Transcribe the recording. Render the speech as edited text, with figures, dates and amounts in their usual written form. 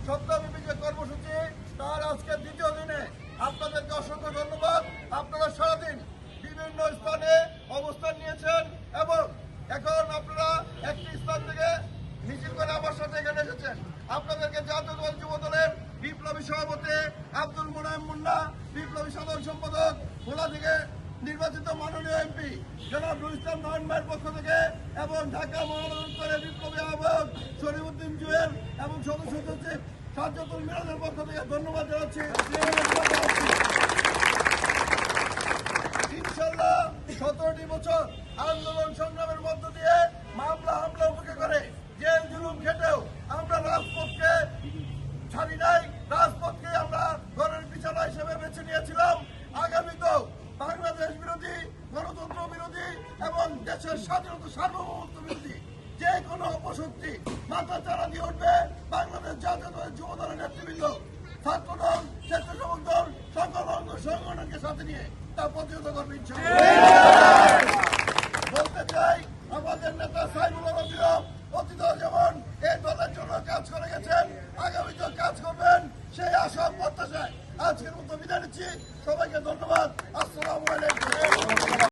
সপ্তাহব্যাপী যে কর্মসূচি তার আজকে দ্বিতীয় দিনে আপনাদেরকে অসংখ্য ধন্যবাদ। আপনারা সারাদিন বিভিন্ন স্থানে অবস্থান নিয়েছেন এবং এখন আপনারা একটি স্থান থেকে মিছিল করে আমার সাথে এখানে এসেছেন। আপনাদেরকে জাতীয়তাবাদী যুব দলের বিপ্লবী সভাপতি আব্দুল মুনায়েম মুন্না, বিপ্লবী সাধারণ সম্পাদক ভোলা থেকে নির্বাচিত মাননীয় এমপি জনাব নুরুল ইসলাম নয়ন ভাইয়ের পক্ষ থেকে এবং ঢাকা মহানগর উত্তরের বিপ্লবী আহ্বায়ক শরীফউদ্দিন জুয়েল এবং সদস্য সচিব সাজ্জাদুল মিরাজের পক্ষ থেকে ধন্যবাদ জানাচ্ছি। ইনশাল্লাহ 17টি বছর আন্দোলন সংগ্রামের মধ্য দিয়ে মামলা হামলা উপেক্ষা করে জেল জুলুম খেটেও আমরা রাজপথকে ছাড়ি নাই। রাজপথকে আমরা ঘরের বিছানা হিসেবে বেছে নিয়েছিলাম। আগামীতেও বাংলাদেশ বিরোধী, গণতন্ত্র বিরোধী এবং দেশের স্বাধীনতা সার্বভৌমত্ব বিরোধী যে কোনো অপশক্তি মাথা চারা দিয়ে উঠবে বাংলাদেশ জাতীয়তাবাদী যুব দলের নেতৃবৃন্দ, ছাত্রদল, স্বেচ্ছাসেবক দল, সকল অঙ্গ সংগঠনকে সাথে নিয়ে তা প্রতিহত করবে ইনশাআল্লাহ। বলতে চাই আমাদের নেতা সাইফুল আলম অতীতেও যেমন এই দলের জন্য কাজ করে গেছেন, আগামীতেও কাজ করবেন সেই আশা প্রত্যাশায় আজকের মতো বিদায় নিচ্ছি। সবাইকে ধন্যবাদ। আসসালামু আলাইকুম।